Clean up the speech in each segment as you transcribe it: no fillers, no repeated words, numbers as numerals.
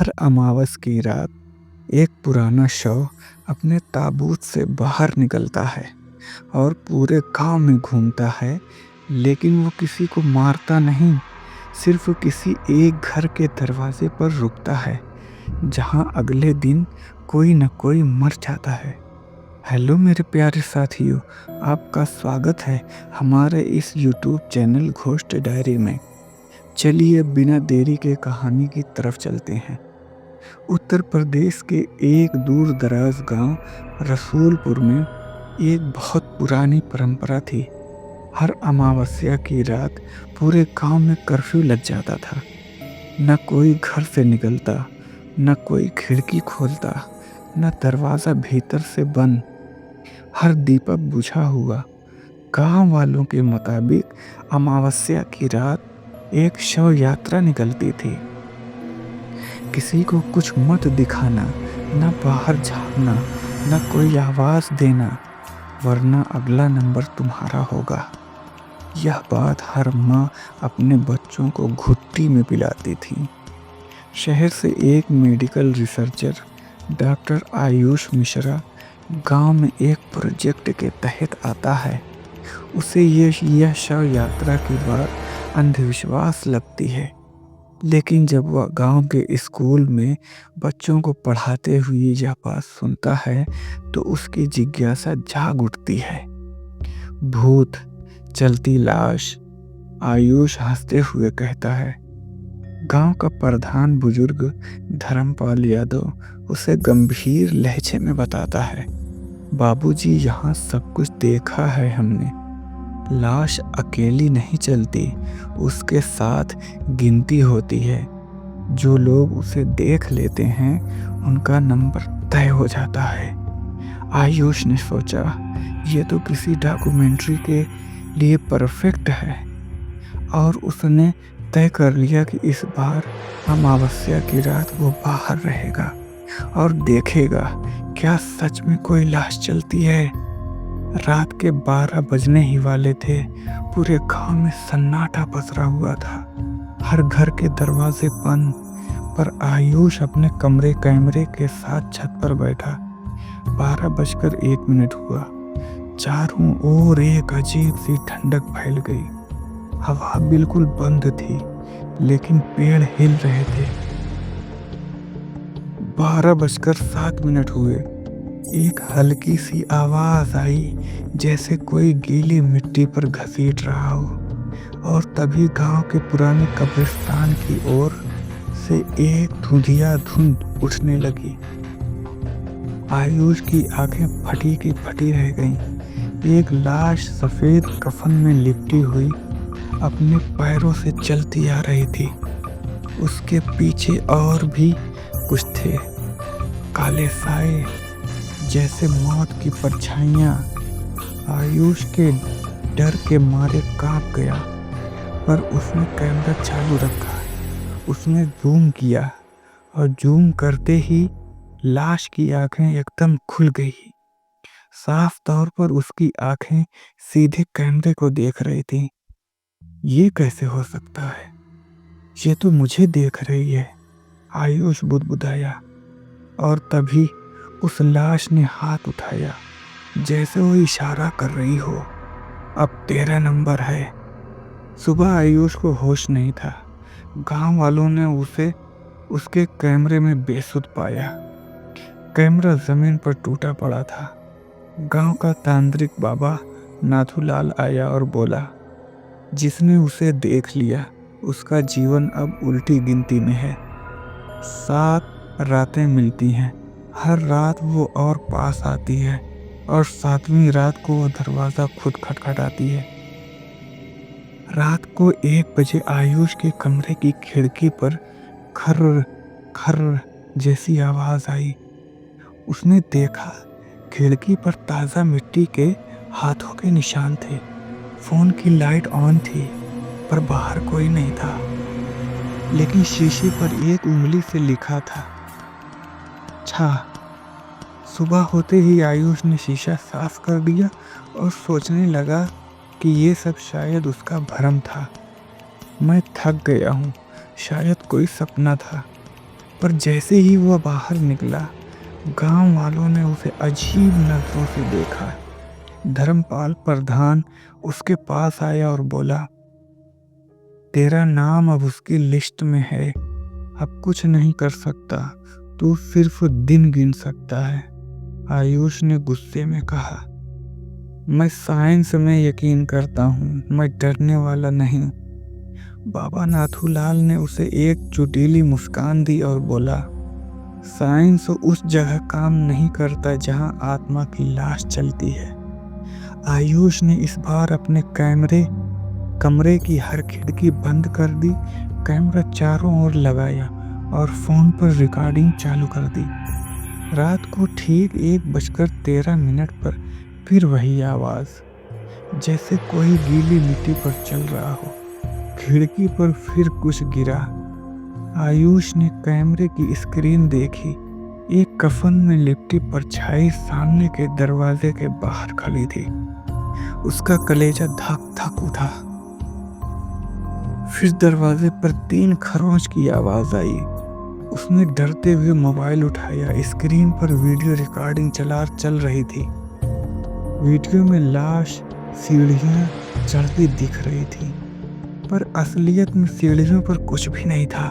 हर अमावस की रात एक पुराना शव अपने ताबूत से बाहर निकलता है और पूरे गांव में घूमता है, लेकिन वो किसी को मारता नहीं, सिर्फ किसी एक घर के दरवाजे पर रुकता है, जहां अगले दिन कोई न कोई मर जाता है। हेलो मेरे प्यारे साथियों, आपका स्वागत है हमारे इस यूट्यूब चैनल घोस्ट डायरी में। चलिए बिना देरी के कहानी की तरफ चलते हैं। उत्तर प्रदेश के एक दूर दराज गांव रसूलपुर में एक बहुत पुरानी परंपरा थी। हर अमावस्या की रात पूरे गांव में कर्फ्यू लग जाता था। न कोई घर से निकलता, न कोई खिड़की खोलता, न दरवाजा भीतर से बंद। हर दीपक बुझा हुआ। गांव वालों के मुताबिक अमावस्या की रात एक शव यात्रा निकलती थी। किसी को कुछ मत दिखाना, न बाहर झाँकना, न कोई आवाज देना, वरना अगला नंबर तुम्हारा होगा। यह बात हर माँ अपने बच्चों को घुट्टी में पिलाती थी। शहर से एक medical researcher doctor Ayush Mishra गांव में एक प्रोजेक्ट के तहत आता है। उसे यह शव यात्रा की बात अंधविश्वास लगती है, लेकिन जब वह गांव के स्कूल में बच्चों को पढ़ाते हुए यह बात सुनता है तो उसकी जिज्ञासा जाग उठती है। भूत, चलती लाश, आयुष हंसते हुए कहता है। गांव का प्रधान बुजुर्ग धर्मपाल यादव उसे गंभीर लहजे में बताता है। बाबूजी, यहाँ सब कुछ देखा है हमने। लाश अकेली नहीं चलती, उसके साथ गिनती होती है। जो लोग उसे देख लेते हैं उनका नंबर तय हो जाता है। आयुष ने सोचा, ये तो किसी डॉक्यूमेंट्री के लिए परफेक्ट है, और उसने तय कर लिया कि इस बार अमावस्या की रात वो बाहर रहेगा और देखेगा क्या सच में कोई लाश चलती है। रात के 12 बजने ही वाले थे। पूरे गांव में सन्नाटा पसरा हुआ था। हर घर के दरवाजे बंद, पर आयुष अपने कैमरे के साथ छत पर बैठा। 12:01 हुआ। चारों ओर एक अजीब सी ठंडक फैल गई। हवा बिल्कुल बंद थी, लेकिन पेड़ हिल रहे थे। 12:07 हुए। एक हल्की सी आवाज आई, जैसे कोई गीली मिट्टी पर घसीट रहा हो, और तभी गांव के पुराने कब्रिस्तान की ओर से एक धुंधिया धुंध उठने लगी। आयुष की आंखें फटी की फटी रह गईं। एक लाश सफेद कफन में लिपटी हुई अपने पैरों से चलती आ रही थी। उसके पीछे और भी कुछ थे, काले साए जैसे मौत की परछाइयां। आयुष के डर के मारे कांप गया, पर उसने कैमरा चालू रखा। उसने जूम किया, और जूम करते ही लाश की आंखें एकदम खुल गई। साफ तौर पर उसकी आंखें सीधे कैमरे को देख रही थी। ये कैसे हो सकता है? ये तो मुझे देख रही है, आयुष बुदबुदाया। और तभी उस लाश ने हाथ उठाया, जैसे वो इशारा कर रही हो, अब तेरा नंबर है। सुबह आयुष को होश नहीं था। गांव वालों ने उसे उसके कैमरे में बेसुध पाया। कैमरा जमीन पर टूटा पड़ा था। गांव का तांत्रिक बाबा नाथूलाल आया और बोला, जिसने उसे देख लिया उसका जीवन अब उल्टी गिनती में है। 7 रातें मिलती हैं। हर रात वो और पास आती है, और 7वीं रात को वो दरवाजा खुद खटखटाती है। रात को 1 बजे आयुष के कमरे की खिड़की पर खर्र खर्र जैसी आवाज आई। उसने देखा, खिड़की पर ताजा मिट्टी के हाथों के निशान थे। फोन की लाइट ऑन थी, पर बाहर कोई नहीं था, लेकिन शीशे पर एक उंगली से लिखा था, छा। सुबह होते ही आयुष ने शीशा साफ कर दिया और सोचने लगा कि ये सब शायद उसका भ्रम था। मैं थक गया हूँ, शायद कोई सपना था। पर जैसे ही वह बाहर निकला, गांव वालों ने उसे अजीब नजरों से देखा। धर्मपाल प्रधान उसके पास आया और बोला, तेरा नाम अब उसकी लिस्ट में है, अब कुछ नहीं कर सकता, तू सिर्फ दिन गिन सकता है। आयुष ने गुस्से में कहा, मैं साइंस में यकीन करता हूँ, मैं डरने वाला नहीं। बाबा नाथूलाल ने उसे एक चुटीली मुस्कान दी और बोला, साइंस उस जगह काम नहीं करता जहाँ आत्मा की लाश चलती है। आयुष ने इस बार अपने कमरे की हर खिड़की बंद कर दी, कैमरा चारों ओर लगाया और फोन पर रिकॉर्डिंग चालू कर दी। रात को ठीक 1:13 पर फिर वही आवाज, जैसे कोई गीली मिट्टी पर चल रहा हो। खिड़की पर फिर कुछ गिरा। आयुष ने कैमरे की स्क्रीन देखी। एक कफन में लिपटी परछाई सामने के दरवाजे के बाहर खड़ी थी। उसका कलेजा धक धक उठा। फिर दरवाजे पर 3 खरोंच की आवाज आई। उसने डरते हुए मोबाइल उठाया। स्क्रीन पर वीडियो रिकॉर्डिंग चल रही थी। वीडियो में लाश सीढ़ियां चढ़ती दिख रही थी, पर असलियत में सीढ़ियों पर कुछ भी नहीं था।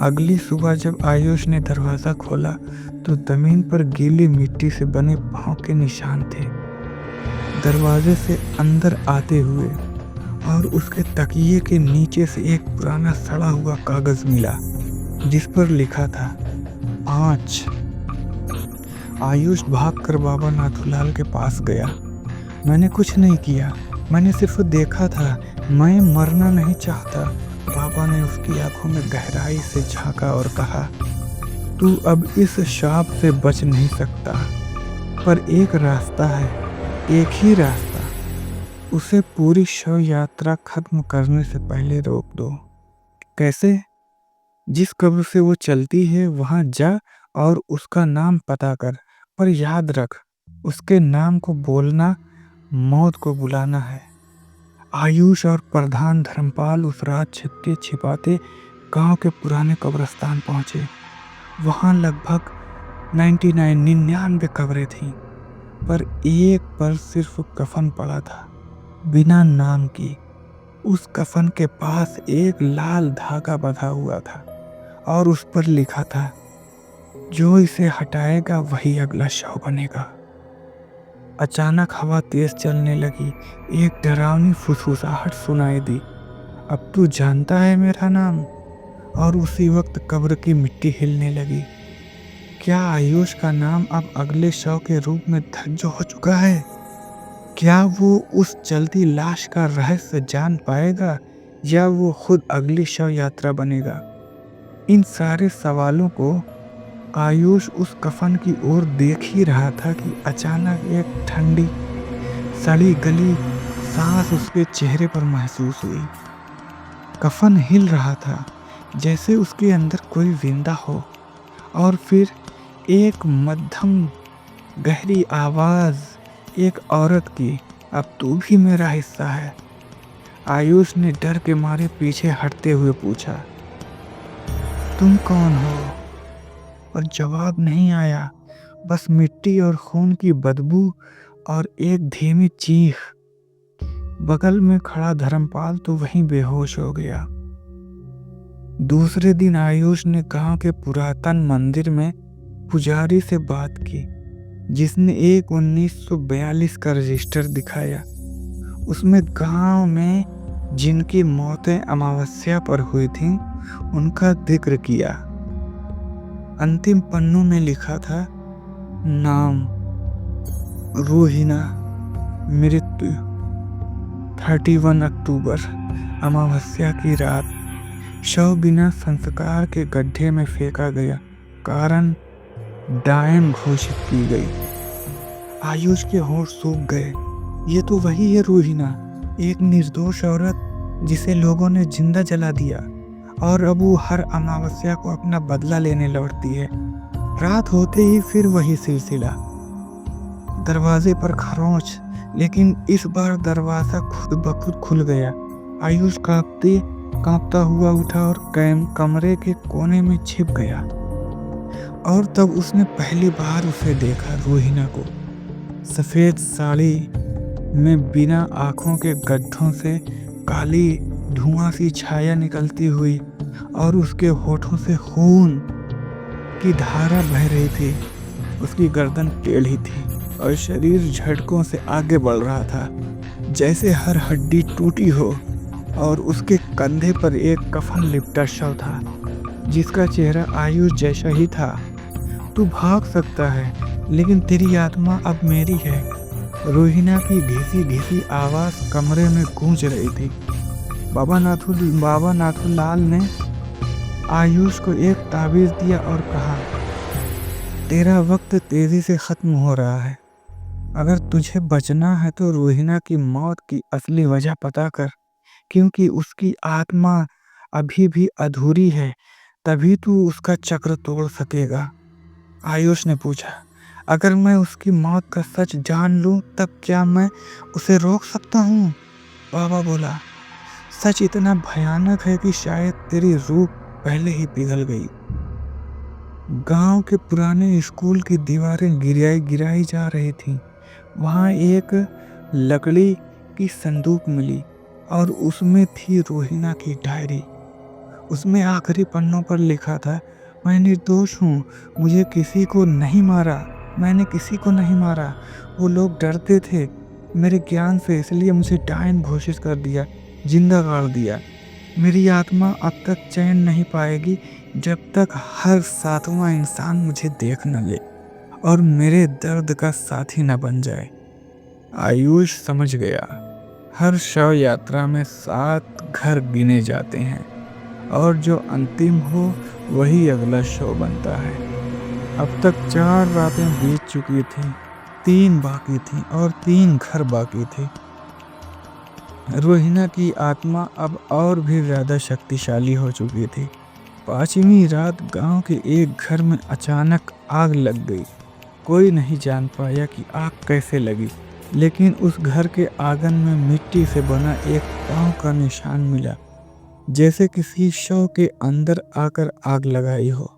अगली सुबह जब आयुष ने दरवाजा खोला तो जमीन पर गीली मिट्टी से बने पांव के निशान थे। दरवाजे से अंदर आते हुए और उसके तकिए के नीचे से एक पुराना सड़ा हुआ कागज मिला, जिस पर लिखा था 5। आयुष भागकर बाबा नाथूलाल के पास गया। मैंने कुछ नहीं किया, मैंने सिर्फ देखा था, मैं मरना नहीं चाहता। बाबा ने उसकी आंखों में गहराई से झांका और कहा, तू अब इस शाप से बच नहीं सकता, पर एक रास्ता है, एक ही रास्ता। उसे पूरी शव यात्रा खत्म करने से पहले रोक दो। कैसे? जिस कब्र से वो चलती है वहां जा और उसका नाम पता कर, पर याद रख, उसके नाम को बोलना मौत को बुलाना है। आयुष और प्रधान धर्मपाल उस रात छिपते छिपाते गांव के पुराने कब्रिस्तान पहुंचे। वहां लगभग 99 कब्रें थीं, पर एक पर सिर्फ कफन पड़ा था, बिना नाम की। उस कफन के पास एक लाल धागा बंधा हुआ था और उस पर लिखा था, जो इसे हटाएगा वही अगला शव बनेगा। अचानक हवा तेज चलने लगी। एक डरावनी फुसफुसाहट सुनाई दी, अब तू जानता है मेरा नाम? और उसी वक्त कब्र की मिट्टी हिलने लगी। क्या आयुष का नाम अब अगले शव के रूप में दर्ज हो चुका है? क्या वो उस चलती लाश का रहस्य जान पाएगा या वो खुद अगली शव यात्रा बनेगा? इन सारे सवालों को आयुष उस कफन की ओर देख ही रहा था कि अचानक एक ठंडी सड़ी गली सांस उसके चेहरे पर महसूस हुई। कफन हिल रहा था, जैसे उसके अंदर कोई जिंदा हो। और फिर एक मध्यम गहरी आवाज, एक औरत की, अब तू भी मेरा हिस्सा है। आयुष ने डर के मारे पीछे हटते हुए पूछा, तुम कौन हो? और जवाब नहीं आया, बस मिट्टी और खून की बदबू और एक धीमी चीख। बगल में खड़ा धर्मपाल तो वहीं बेहोश हो गया। दूसरे दिन आयुष ने गांव के पुरातन मंदिर में पुजारी से बात की, जिसने एक 1942 का रजिस्टर दिखाया। उसमें गांव में जिनकी मौतें अमावस्या पर हुई थीं, उनका जिक्र किया। अंतिम पन्नों में लिखा था, नाम रूहिना, मृत्यु 31 अक्टूबर, अमावस्या की रात, शव बिना संस्कार के गड्ढे में फेंका गया, कारण डायन घोषित की गई। आयुष के होंठ सूख गए। ये तो वही है रूहिना, एक निर्दोष औरत जिसे लोगों ने जिंदा जला दिया और अब वो हर अमावस्या को अपना बदला लेने लौटती है। रात होते ही फिर वही सिलसिला। दरवाजे पर खरोंच, लेकिन इस बार दरवाजा खुद ब खुद खुल गया। आयुष कांपते कांपता हुआ उठा और कमरे के कोने में छिप गया। और तब उसने पहली बार उसे देखा, रोहिणा को, सफेद साड़ी में बिना आंखों के गड्ढों से काली धुआं सी छाया निकलती हुई, और उसके होठों से खून की धारा बह रही थी। उसकी गर्दन टेढ़ी थी और शरीर झटकों से आगे बढ़ रहा था, जैसे हर हड्डी टूटी हो। और उसके कंधे पर एक कफन लिपटा शव था, जिसका चेहरा आयुष जैसा ही था। तू भाग सकता है, लेकिन तेरी आत्मा अब मेरी है। रोहिणा की घिसी घिसी आवाज कमरे में गूंज रही थी। बाबा नाथूलाल ने आयुष को एक ताबीज दिया और कहा, तेरा वक्त तेजी से खत्म हो रहा है। अगर तुझे बचना है तो रोहिणा की मौत की असली वजह पता कर, क्योंकि उसकी आत्मा अभी भी अधूरी है। तभी तू उसका चक्र तोड़ सकेगा। आयुष ने पूछा, अगर मैं उसकी मौत का सच जान लूं, तब क्या मैं उसे रोक सकता हूँ? बाबा बोला, सच इतना भयानक है कि शायद तेरी रूह पहले ही पिघल गई। गांव के पुराने स्कूल की दीवारें गिराई जा रही थीं। वहां एक लकड़ी की संदूक मिली और उसमें थी रोहिणा की डायरी। उसमें आखिरी पन्नों पर लिखा था, मैं निर्दोष हूँ, मुझे किसी को नहीं मारा, मैंने किसी को नहीं मारा। वो लोग डरते थे मेरे ज्ञान से, इसलिए मुझे डायन घोषित कर दिया, जिंदा गाड़ दिया। मेरी आत्मा अब तक चैन नहीं पाएगी जब तक हर सातवां इंसान मुझे देख न ले और मेरे दर्द का साथी न बन जाए। आयुष समझ गया, हर शव यात्रा में 7 घर गिने जाते हैं और जो अंतिम हो वही अगला शव बनता है। अब तक 4 रातें बीत चुकी थीं, 3 बाकी थीं और 3 घर बाकी थे। रोहिणा की आत्मा अब और भी ज्यादा शक्तिशाली हो चुकी थी। 5वीं रात गांव के एक घर में अचानक आग लग गई। कोई नहीं जान पाया कि आग कैसे लगी, लेकिन उस घर के आंगन में मिट्टी से बना एक पांव का निशान मिला, जैसे किसी शव के अंदर आकर आग लगाई हो।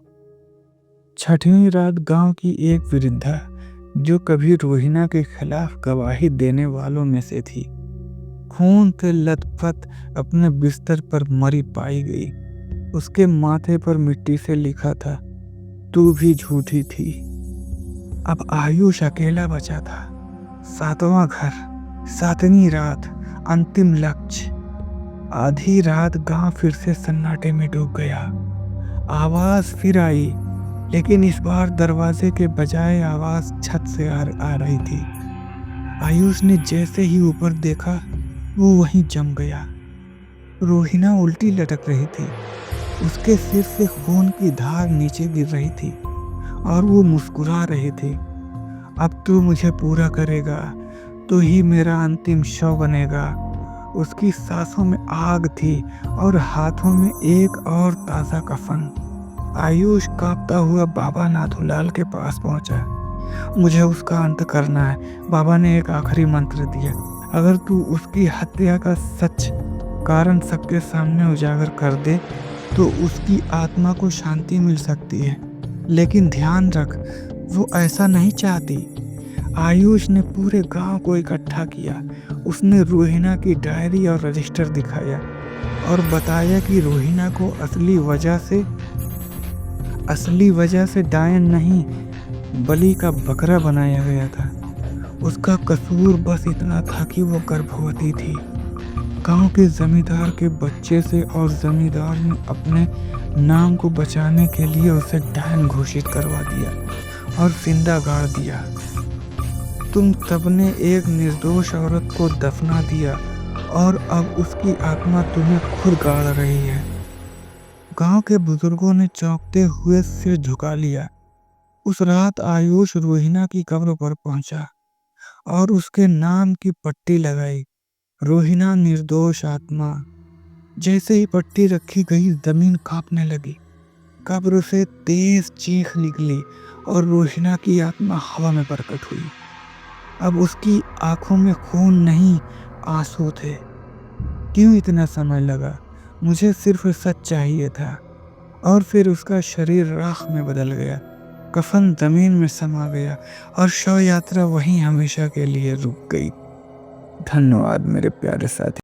6वीं रात गांव की एक वृद्धा, जो कभी रोहिणा के खिलाफ गवाही देने वालों में से थी, खून से लथपथ अपने बिस्तर पर मरी पाई गई। उसके माथे पर मिट्टी से लिखा था, तू भी झूठी थी। अब आयुष अकेला बचा था। 7वां घर, 7वीं रात, अंतिम लक्ष्य। आधी रात गांव फिर से सन्नाटे में डूब गया। आवाज फिर आई, लेकिन इस बार दरवाजे के बजाय आवाज छत से आ रही थी। आयुष ने जैसे ही ऊपर देखा, वो वहीं जम गया। रोहिणा उल्टी लटक रही थी, उसके सिर से खून की धार नीचे गिर रही थी और वो मुस्कुरा रही थी। अब तू मुझे पूरा करेगा, तू ही मेरा अंतिम शव बनेगा। उसकी सांसों में आग थी और हाथों में एक और ताजा कफन। आयुष कांपता हुआ बाबा नाथूलाल के पास पहुंचा। मुझे उसका अंत करना है। बाबा ने एक आखिरी मंत्र दिया, अगर तू उसकी हत्या का सच कारण सबके सामने उजागर कर दे तो उसकी आत्मा को शांति मिल सकती है, लेकिन ध्यान रख, वो ऐसा नहीं चाहती। आयुष ने पूरे गांव को इकट्ठा किया। उसने रोहिणा की डायरी और रजिस्टर दिखाया और बताया कि रोहिणा को असली वजह से डायन नहीं, बलि का बकरा बनाया गया था। उसका कसूर बस इतना था कि वो गर्भवती थी। गांव के जमींदार के बच्चे से और जमींदार ने अपने नाम को बचाने के लिए उसे डायन घोषित करवा दिया और जिंदा गाड़ दिया। तुम सबने एक निर्दोष औरत को दफना दिया और अब उसकी आत्मा तुम्हें खुद गाड़ रही है। गांव के बुजुर्गों ने चौंकते हुए सिर झुका लिया। उस रात आयुष रोहिणा की कब्र पर पहुंचा और उसके नाम की पट्टी लगाई, रोहिणा निर्दोष आत्मा। जैसे ही पट्टी रखी गई, जमीन कांपने लगी। कब्र से तेज चीख निकली और रोहिणा की आत्मा हवा में प्रकट हुई। अब उसकी आंखों में खून नहीं, आंसू थे। क्यों इतना समय लगा? मुझे सिर्फ सच चाहिए था। और फिर उसका शरीर राख में बदल गया, कफन जमीन में समा गया और शव यात्रा वहीं हमेशा के लिए रुक गई। धन्यवाद मेरे प्यारे साथी।